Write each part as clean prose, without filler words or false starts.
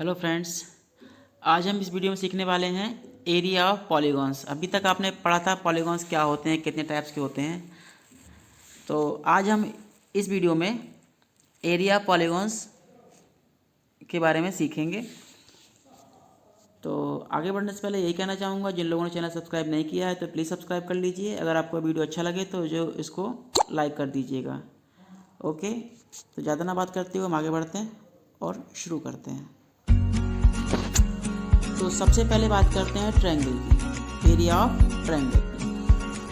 Hello friends, आज हम इस वीडियो में सीखने वाले हैं एरिया ऑफ पॉलीगॉन्स। अभी तक आपने पढ़ा था पॉलीगॉन्स क्या होते हैं, कितने टाइप्स के होते हैं। तो आज हम इस वीडियो में एरिया पॉलीगॉन्स के बारे में सीखेंगे। तो आगे बढ़ने से पहले यही कहना चाहूँगा, जिन लोगों ने चैनल सब्सक्राइब नहीं किया है तो प्लीज़ सब्सक्राइब कर लीजिए। अगर आपको वीडियो अच्छा लगे तो जो इसको लाइक कर दीजिएगा। ओके, तो ज़्यादा ना बात करते हुए हम आगे बढ़ते हैं और शुरू करते हैं। तो सबसे पहले बात करते हैं ट्रायंगल की, एरिया ऑफ ट्रायंगल।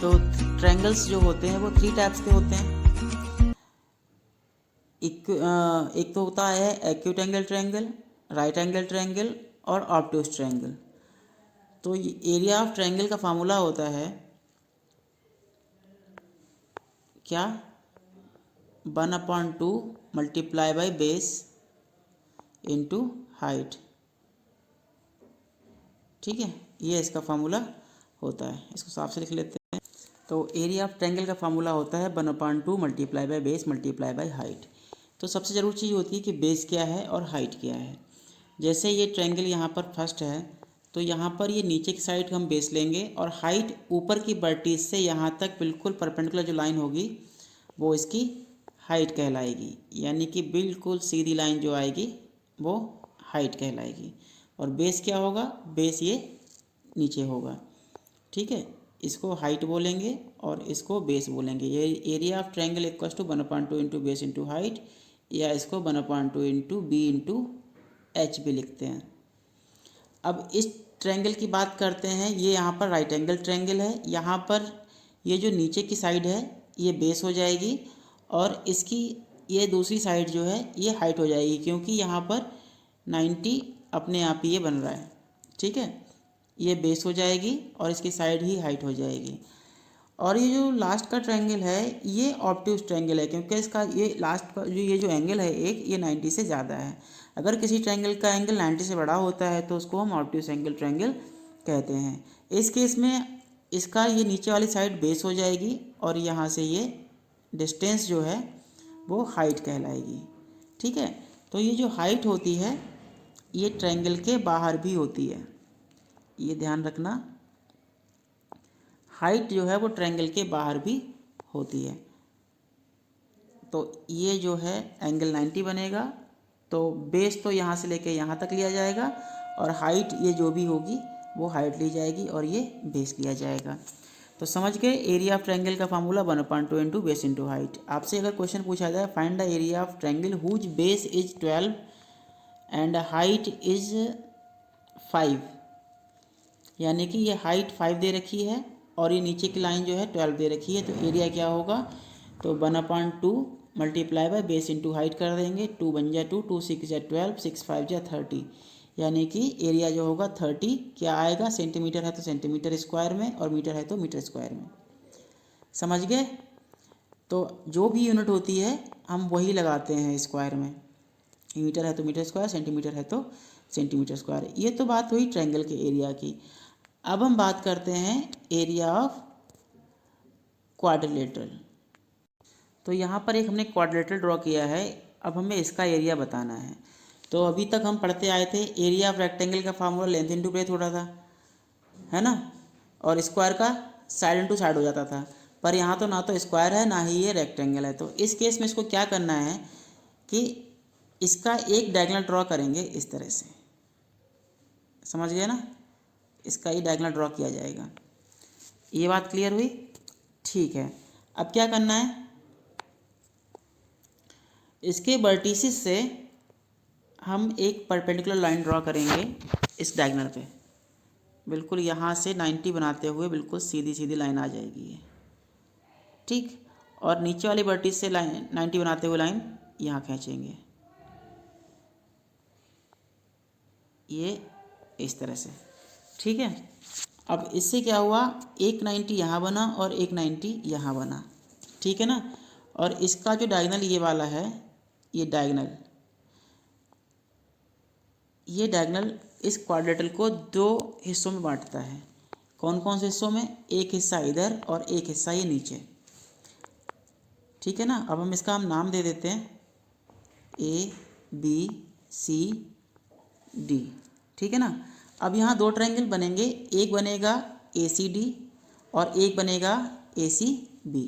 तो ट्रायंगल्स जो होते हैं वो 3 टाइप्स के होते हैं। एक तो होता है acute angle triangle, right angle triangle और ऑब्ट्यूज ट्रायंगल। तो एरिया ऑफ ट्रायंगल का फार्मूला होता है क्या, 1/2 multiply by base into height. ठीक है, ये इसका फार्मूला होता है। इसको साफ से लिख लेते हैं। तो एरिया ऑफ ट्रायंगल का फार्मूला होता है 1/2 multiply by base multiply by height. तो सबसे ज़रूरी चीज़ होती है कि बेस क्या है और हाइट क्या है। जैसे ये ट्रायंगल यहाँ पर फर्स्ट है, तो यहाँ पर ये नीचे की साइड हम बेस लेंगे और हाइट ऊपर की वर्टिस से यहाँ तक बिल्कुल परपेंडिकुलर जो लाइन होगी वो इसकी हाइट कहलाएगी। यानी कि बिल्कुल सीधी लाइन जो आएगी वो हाइट कहलाएगी। और बेस क्या होगा, बेस ये नीचे होगा। ठीक है, इसको हाइट बोलेंगे और इसको बेस बोलेंगे। ये area of triangle equals to 1/2 into base into height, या इसको 1/2 इंटू बी इंटू एच भी लिखते हैं। अब इस ट्रायंगल की बात करते हैं। ये यहाँ पर राइट एंगल ट्रायंगल है। यहाँ पर ये जो नीचे की साइड है ये बेस हो जाएगी और इसकी ये दूसरी साइड जो है ये हाइट हो जाएगी, क्योंकि यहाँ पर 90 अपने आप ही ये बन रहा है। ठीक है, ये बेस हो जाएगी और इसकी साइड ही हाइट हो जाएगी। और ये जो लास्ट का ट्रायंगल है ये ऑब्ट्यूज ट्रायंगल है, क्योंकि इसका ये लास्ट का जो एंगल है एक, ये 90 से ज़्यादा है। अगर किसी ट्रायंगल का एंगल 90 से बड़ा होता है तो उसको हम ऑब्ट्यूज एंगल ट्रायंगल कहते हैं। इस केस में इसका ये नीचे वाली साइड बेस हो जाएगी और यहाँ से ये डिस्टेंस जो है वो हाइट कहलाएगी। ठीक है, तो ये जो हाइट होती है ये ट्रायंगल के बाहर भी होती है, ये ध्यान रखना। हाइट जो है वो ट्रायंगल के बाहर भी होती है। तो ये जो है एंगल 90 बनेगा, तो बेस तो यहाँ से लेके यहाँ तक लिया जाएगा और हाइट ये जो भी होगी वो हाइट ली जाएगी और ये बेस लिया जाएगा। तो समझ गए, एरिया ऑफ ट्रायंगल का formula 1/2 into base into height. आपसे अगर क्वेश्चन पूछा जाए find the area of triangle whose base is 12 and height is 5, यानी कि ये हाइट 5 दे रखी है और ये नीचे की लाइन जो है 12 दे रखी है, तो एरिया क्या होगा, तो 1/2 multiply by base into height कर देंगे। 2 बन जाए 2, 2 6 जा 12, 6 5 जा 30, यानी कि एरिया जो होगा 30 क्या आएगा, सेंटीमीटर है तो सेंटीमीटर स्क्वायर में और मीटर है तो मीटर स्क्वायर में। समझ गए। तो जो भी यूनिट होती है हम वही लगाते हैं स्क्वायर में। मीटर है तो मीटर स्क्वायर, सेंटीमीटर है तो सेंटीमीटर स्क्वायर। ये तो बात हुई ट्रायंगल के एरिया की। अब हम बात करते हैं एरिया ऑफ क्वाड्रिलेटरल। तो यहाँ पर एक हमने क्वाड्रिलेटरल ड्रॉ किया है, अब हमें इसका एरिया बताना है। तो अभी तक हम पढ़ते आए थे एरिया ऑफ रेक्टेंगल का फार्मूला लेंथ इंटू ब्रेथ होता था, है ना, और स्क्वायर का साइड इंटू साइड हो जाता था। पर यहाँ तो ना तो स्क्वायर है ना ही ये रेक्टेंगल है। तो इस केस में इसको क्या करना है कि इसका एक डायगोनल ड्रॉ करेंगे इस तरह से। समझ गए ना, इसका ही डायगोनल ड्रॉ किया जाएगा। ये बात क्लियर हुई। ठीक है, अब क्या करना है, इसके वर्टिसेस से हम एक परपेंडिकुलर लाइन ड्रॉ करेंगे इस डायगोनल पे। बिल्कुल यहाँ से 90 बनाते हुए बिल्कुल सीधी सीधी लाइन आ जाएगी ये। ठीक, और नीचे वाली वर्टिस से लाइन 90 बनाते हुए लाइन यहाँ खींचेंगे, ये इस तरह से। ठीक है, अब इससे क्या हुआ, एक 90 यहाँ बना और एक 90 यहाँ बना। ठीक है ना, और इसका जो डायगोनल ये वाला है, ये डायगोनल इस क्वाड्रेटल को 2 हिस्सों में बांटता है। कौन कौन से हिस्सों में, एक हिस्सा इधर और एक हिस्सा ये नीचे। ठीक है ना, अब हम इसका नाम दे देते हैं A B C डी। ठीक है ना। अब यहाँ दो ट्रायंगल बनेंगे, एक बनेगा ए सी डी और एक बनेगा ए सी बी।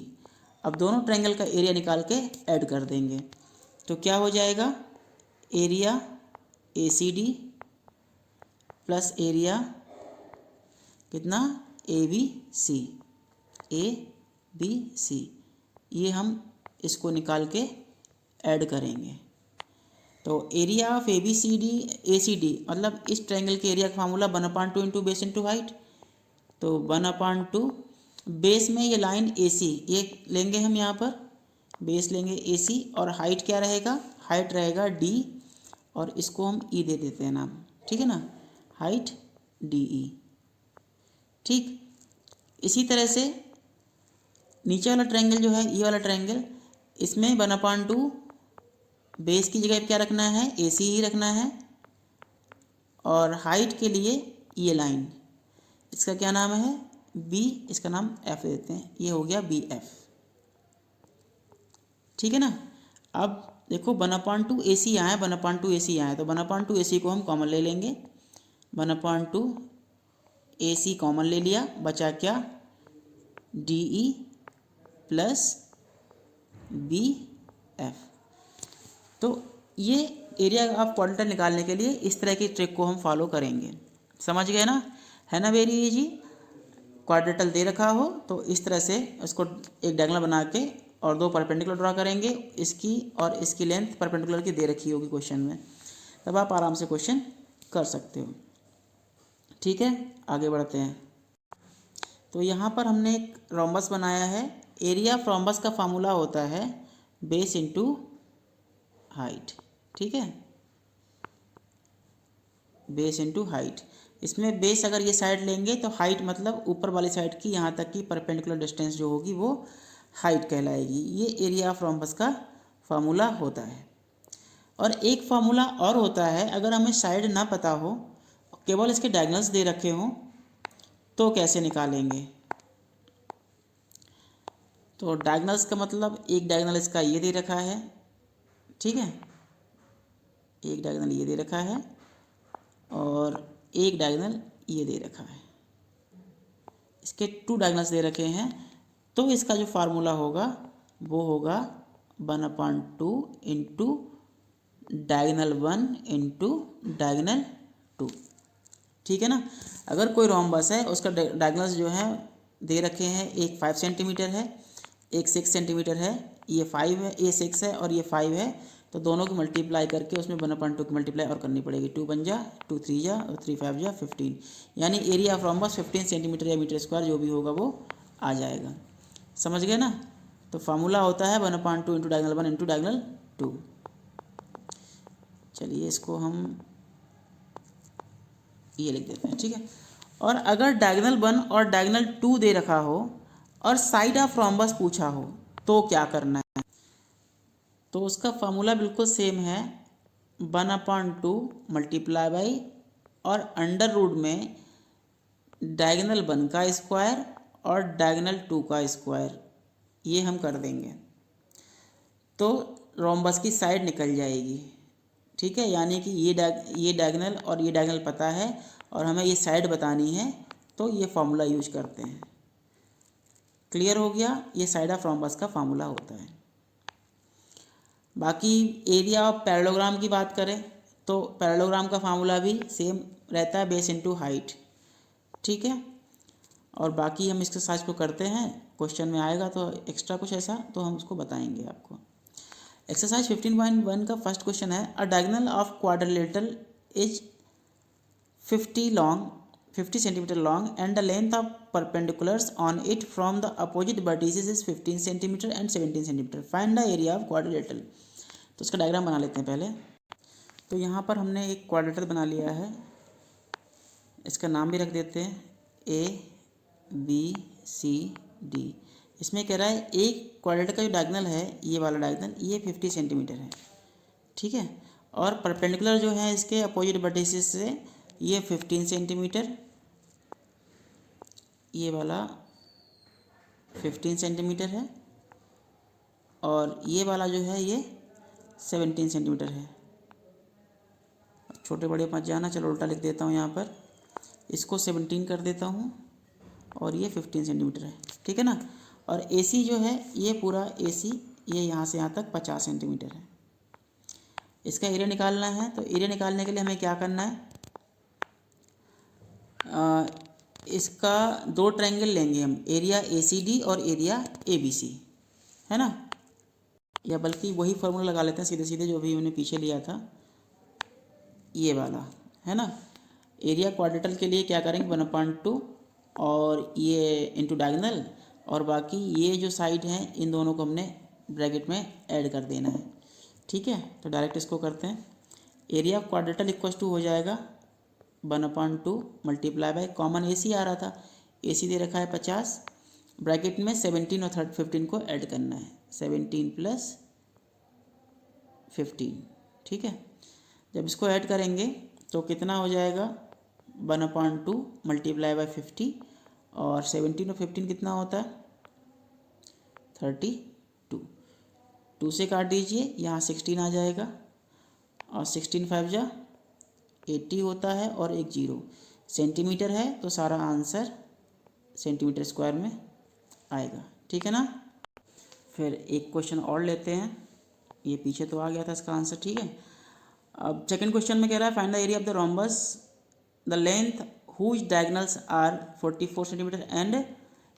अब दोनों ट्रायंगल का एरिया निकाल के ऐड कर देंगे तो क्या हो जाएगा, area A C D plus area कितना, A B C, A B सी। ये हम इसको निकाल के ऐड करेंगे तो area of A B C D, A C D मतलब इस ट्रायंगल के एरिया का formula 1/2 into base into height. तो 1/2 बेस में ये लाइन ए सी ये लेंगे हम, यहाँ पर बेस लेंगे ए सी और हाइट क्या रहेगा, हाइट रहेगा डी और इसको हम ई दे देते हैं नाम। ठीक है ना, हाइट डी ई। ठीक, इसी तरह से नीचे वाला ट्रायंगल जो है, ये वाला ट्रायंगल, इसमें 1/2 बेस की जगह क्या रखना है, ए सी ही रखना है और हाइट के लिए ये लाइन, इसका क्या नाम है, बी, इसका नाम एफ देते हैं, ये हो गया बी एफ। ठीक है ना। अब देखो 1/2 ए सी यहाँ है, 1/2 ए सी यहाँ है, तो 1/2 ए सी को हम कॉमन ले लेंगे, 1/2 ए सी कॉमन ले लिया, बचा क्या, D E plus B F. तो ये एरिया ऑफ क्वाड्रेटर निकालने के लिए इस तरह की ट्रिक को हम फॉलो करेंगे। समझ गए ना, है ना, वेरी इजी। क्वाड्रेटर दे रखा हो तो इस तरह से इसको एक डायगोनल बना के और दो परपेंडिकुलर ड्रा करेंगे, इसकी और इसकी लेंथ परपेंडिकुलर की दे रखी होगी क्वेश्चन में, तब आप आराम से क्वेश्चन कर सकते हो। ठीक है, आगे बढ़ते हैं। तो यहाँ पर हमने एक रोम्बस बनाया है। एरिया ऑफ रोम्बस का फार्मूला होता है बेस इंटू हाइट। ठीक है, बेस इंटू हाइट। इसमें बेस अगर ये साइड लेंगे तो हाइट मतलब ऊपर वाली साइड की यहाँ तक की परपेंडिकुलर डिस्टेंस जो होगी वो हाइट कहलाएगी। ये एरिया ऑफ रोम्बस का फार्मूला होता है। और एक फार्मूला और होता है, अगर हमें साइड ना पता हो, केवल इसके डायगोनल्स दे रखे हों, तो कैसे निकालेंगे। तो डायगोनल्स का मतलब एक डायगोनल इसका ये दे रखा है, ठीक है, एक डायगोनल ये दे रखा है और एक डायगोनल ये दे रखा है, इसके 2 डायगोनल्स दे रखे हैं। तो इसका जो फार्मूला होगा वो होगा 1/2 इंटू डायगोनल 1 इंटू डायगोनल 2। ठीक है ना। अगर कोई रोम्बस है उसका डायगोनल्स जो है दे रखे हैं, एक 5 सेंटीमीटर है, एक 6 सेंटीमीटर है, ये 5 है, ये 6 है और ये 5 है, तो दोनों को मल्टीप्लाई करके उसमें 1/2 की मल्टीप्लाई और करनी पड़ेगी। 2 बन जा, 2 3 जा और 3 5 जा 15, यानी एरिया ऑफ रोम्बस 15 सेंटीमीटर या मीटर स्क्वायर जो भी होगा वो आ जाएगा। समझ गए ना। तो फार्मूला होता है 1/2 इंटू डायगोनल 1 इंटू डायगोनल 2। चलिए इसको हम ये लिख देते हैं। ठीक है, और अगर डायगोनल 1 और डायगोनल 2 दे रखा हो और साइड ऑफ रोम्बस पूछा हो तो क्या करना है। तो उसका फार्मूला बिल्कुल सेम है, 1/2 मल्टीप्लाई बाई और अंडर रूट में डायगोनल 1 का स्क्वायर और डायगोनल 2 का स्क्वायर, ये हम कर देंगे तो रोम्बस की साइड निकल जाएगी। ठीक है, यानी कि ये डायगोनल और ये डायगोनल पता है और हमें ये साइड बतानी है, तो ये फार्मूला यूज करते हैं। क्लियर हो गया, ये साइड ऑफ रोम्बस का फार्मूला होता है। बाकी एरिया ऑफ पैरेललोग्राम की बात करें तो पैरेललोग्राम का फार्मूला भी सेम रहता है, बेस इंटू हाइट। ठीक है, और बाकी हम इसके साथ को करते हैं, क्वेश्चन में आएगा तो एक्स्ट्रा कुछ ऐसा तो हम उसको बताएंगे आपको। एक्सरसाइज 15.1 का फर्स्ट क्वेश्चन है, अ diagonal of quadrilateral is 50 centimetre long and the length of perpendiculars on it from the opposite vertices is 15 centimetre and 17 centimetre, find the area of quadrilateral. तो इसका डायग्राम बना लेते हैं पहले। तो यहाँ पर हमने एक क्वाड्रिलेटरल बना लिया है, इसका नाम भी रख देते हैं ABCD। इसमें कह रहा है एक क्वाड्रिलेटरल का जो डायगोनल है, ये वाला डायगोनल, ये 50 सेंटीमीटर है। ठीक है, और परपेंडिकुलर जो है इसके अपोजिट वर्टिसेस से ये 15 सेंटीमीटर, ये वाला 15 सेंटीमीटर है और ये वाला जो है ये 17 सेंटीमीटर है। छोटे बड़े मत जाना, चलो उल्टा लिख देता हूँ यहाँ पर, इसको 17 कर देता हूँ और ये 15 सेंटीमीटर है, ठीक है ना। और AC जो है ये पूरा AC ये यहाँ से यहाँ तक 50 सेंटीमीटर है। इसका एरिया निकालना है, तो एरिया निकालने के लिए हमें क्या करना है, इसका दो ट्रायंगल लेंगे हम, एरिया ACD और एरिया ABC, है ना। या बल्कि वही फॉर्मूला लगा लेते हैं सीधे सीधे जो भी हमने पीछे लिया था, ये वाला, है ना। एरिया क्वाड्रेटल के लिए क्या करेंगे, 1/2 और ये इंटू डायगोनल, और बाकी ये जो साइड है इन दोनों को हमने ब्रैकेट में ऐड कर देना है, ठीक है। तो डायरेक्ट इसको करते हैं, area of quadrilateral equals to हो जाएगा 1/2 मल्टीप्लाई बाय, कॉमन AC आ रहा था, AC दे रखा है 50, ब्रैकेट में 17 और 15 को ऐड करना है, 17 + 15, ठीक है। जब इसको ऐड करेंगे तो कितना हो जाएगा, 1/2 मल्टीप्लाई बाय 50, और 17 और 15 कितना होता है, 32, 2 से काट दीजिए, यहाँ 16 आ जाएगा, और 16 5 जा 80 होता है, और एक 0 सेंटीमीटर है, तो सारा आंसर सेंटीमीटर स्क्वायर में आएगा, ठीक है ना। फिर एक क्वेश्चन और लेते हैं, ये पीछे तो आ गया था इसका आंसर, ठीक है। अब सेकंड क्वेश्चन में कह रहा है find the area of the rhombus the length whose diagonals are 44 centimetre and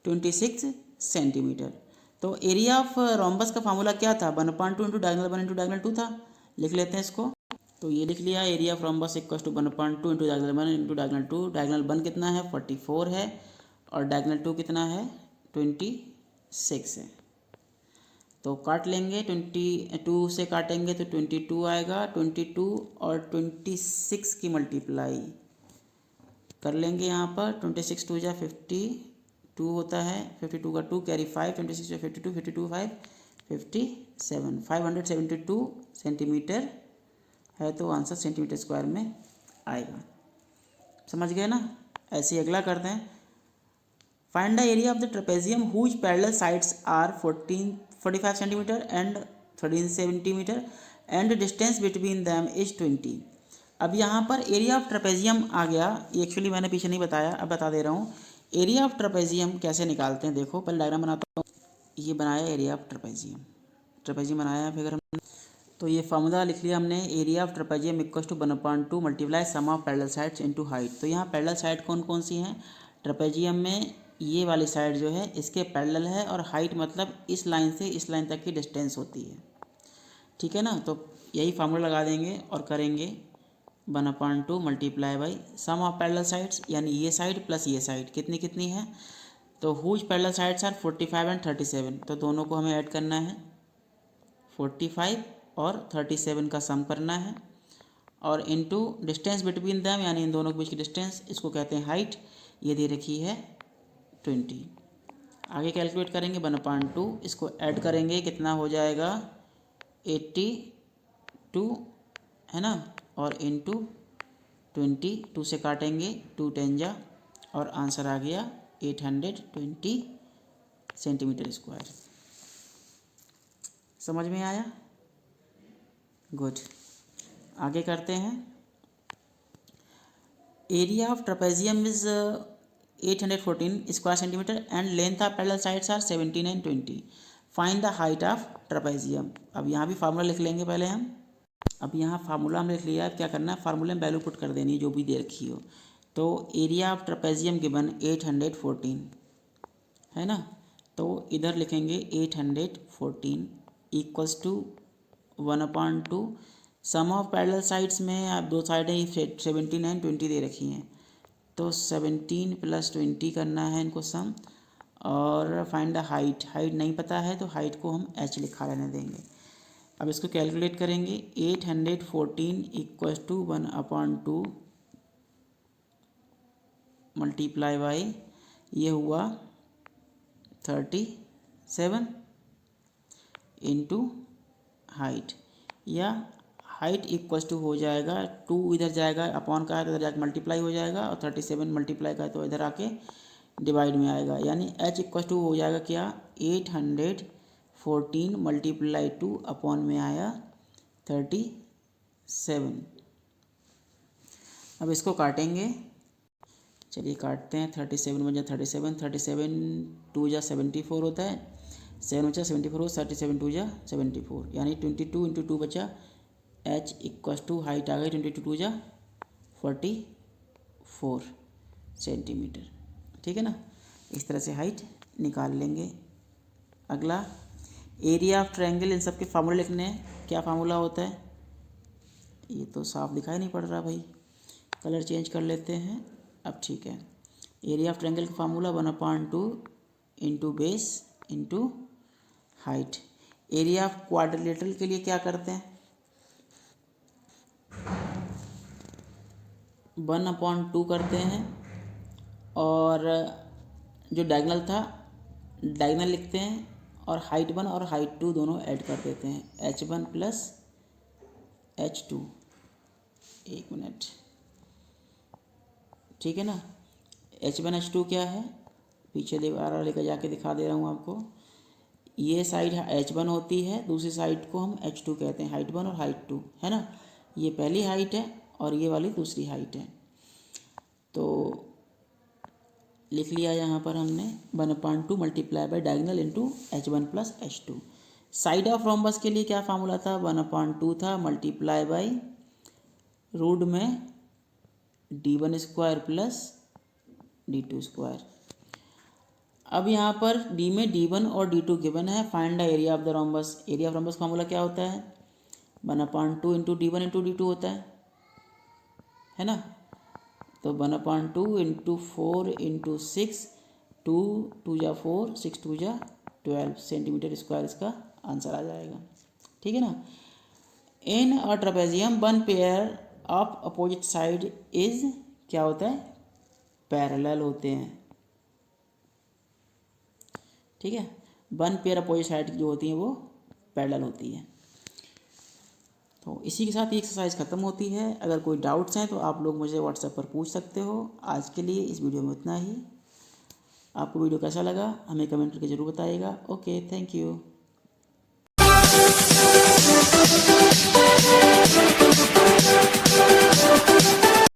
26 centimetre. तो एरिया ऑफ रोम्बस का फार्मूला क्या था, 1/2 इंटू डायगोनल 1 इंटू डायगोनल 2 था, लिख लेते हैं इसको। तो ये लिख लिया, area of rhombus equal to 1/2 into diagonal 1 into diagonal 2, diagonal 1 कितना है 44 है, और डायगोनल 2 कितना है 26 है। तो काट लेंगे, 22 से काटेंगे तो 22 आएगा, 22 और 26 की मल्टीप्लाई कर लेंगे यहाँ पर, 26 2 जा 52 होता है, 52 का 2 कैरी 5, 26 जा 52, 52 5 57, 572 सेंटीमीटर है, तो आंसर सेंटीमीटर स्क्वायर में आएगा। समझ गए ना। ऐसे ही अगला करते हैं, find the area of the trapezium whose parallel sides are 45 centimetre and 13 centimetre and distance between them is 20। अब यहाँ पर एरिया ऑफ ट्रेपेजियम आ गया, ये एक्चुअली मैंने पीछे नहीं बताया, अब बता दे रहा हूँ। एरिया ऑफ ट्रेपेजियम कैसे निकालते हैं, देखो पहले डायग्राम बनाता हूँ। ये बनाया एरिया ऑफ ट्रेपेजियम, ट्रेपेजियम बनाया फिगर हमने, तो ये फार्मूला लिख लिया हमने, area of trapezium equal to 1/2 multiply sum of parallel sides into height. तो यहाँ पैरेलल साइड कौन कौन सी हैं, ट्रेपेजियम में ये वाली साइड जो है इसके पैरेलल है, और हाइट मतलब इस लाइन से इस लाइन तक की डिस्टेंस होती है, ठीक है ना। तो यही फार्मूला लगा देंगे और करेंगे 1/2 multiply by sum of parallel sides, यानी ये साइड प्लस ये साइड कितनी कितनी है, तो whose parallel sides are 45 and 37, तो दोनों को हमें ऐड करना है, 45 और 37 का सम करना है, और इनटू डिस्टेंस बिटवीन दैम, यानी इन दोनों के बीच की डिस्टेंस, इसको कहते हैं हाइट, ये दे रखी है 20। आगे कैलकुलेट करेंगे 1/2, इसको ऐड करेंगे, कितना हो जाएगा 82, है ना, और इनटू 20, 2 से काटेंगे 2 10 जा, और आंसर आ गया 820 सेंटीमीटर स्क्वायर। समझ में आया, गुड। आगे करते हैं, area of trapezium is 814 square centimetre and length of parallel sides are 17 and 20, find the height of trapezium. अब यहाँ भी फार्मूला लिख लेंगे पहले हम, अब यहाँ फार्मूला हमने लिख लिया है, क्या करना है, फार्मूले में वैल्यू पुट कर देनी है जो भी दे रखी हो। तो एरिया ऑफ ट्रेपेजियम गिवन 814 है ना, तो इधर लिखेंगे 814 equals to 1/2 sum of parallel sides में, आप दो साइडें 17 एंड 20 दे रखी हैं, तो 17 + 20 करना है इनको सम, और फाइंड द हाइट, हाइट नहीं पता है तो हाइट को हम h लिखा रहने देंगे। अब इसको कैलकुलेट करेंगे, 814 इक्वल्स टू 1/2 मल्टीप्लाई बाई, ये हुआ 37 इंटू हाइट, या हाइट इक्वल्स टू हो जाएगा 2 इधर जाएगा, अपॉन का है तो इधर जाकर मल्टीप्लाई हो जाएगा, और 37 मल्टीप्लाई का है तो इधर आके डिवाइड में आएगा, यानी h इक्वल्स टू हो जाएगा क्या 814 मल्टीप्लाई 2 अपॉन में आया 37, अब इसको काटेंगे, चलिए काटते हैं। 37 बन जा 37, 37 2 जा 74 होता है, 7 बचा 74 हो, 37 2 जा 74, यानी 22 इंटू 2 बचा, h इक्वस टू हाइट आ गई 22 2 जा 44 सेंटीमीटर। ठीक है ना, इस तरह से हाइट निकाल लेंगे। अगला एरिया ऑफ ट्रायंगल, इन सब के फार्मूले लिखने हैं। क्या फार्मूला होता है, ये तो साफ दिखाई नहीं पड़ रहा भाई, कलर चेंज कर लेते हैं। अब ठीक है, एरिया ऑफ ट्रायंगल का formula 1/2 into base into height. Area of quadrilateral के लिए क्या करते हैं, 1/2 करते हैं, और जो डायगोनल था डायगोनल लिखते हैं, और हाइट 1 और हाइट 2 दोनों ऐड कर देते हैं, h1 प्लस h2। एक मिनट, ठीक है ना। h1 h2 क्या है, पीछे दोबारा लेकर जाके दिखा दे रहा हूँ आपको। ये साइड h1 होती है, दूसरी साइड को हम h2 कहते हैं, हाइट 1 और हाइट 2, है ना। ये पहली हाइट है और ये वाली दूसरी हाइट है। तो लिख लिया यहाँ पर हमने 1/2 multiply by diagonal into h1 plus h2। Side of rhombus के लिए क्या फार्मूला था, 1/2 था मल्टीप्लाई बाई रूट में d1 square plus d2 square. अब यहाँ पर d में d1 और d2 गिवन है, find the area of the rhombus. Area of rhombus formula क्या होता है, 1/2 इंटू d1 इंटू d2 होता है ना। तो 1/2 इंटू 4 इंटू 6, 2 2 जा 4, 6 2 जा 12 सेंटीमीटर स्क्वायर इसका आंसर आ जाएगा। ठीक है ना। In a trapezium one pair of opposite side is, क्या होता है, पैरेलल होते हैं। ठीक है, वन पेयर अपोजिट साइड जो होती हैं वो पैरेलल होती है। तो इसी के साथ ये एक्सरसाइज ख़त्म होती है। अगर कोई डाउट्स हैं तो आप लोग मुझे व्हाट्सएप पर पूछ सकते हो। आज के लिए इस वीडियो में उतना ही। आपको वीडियो कैसा लगा हमें कमेंट करके ज़रूर बताइएगा। Okay, thank you.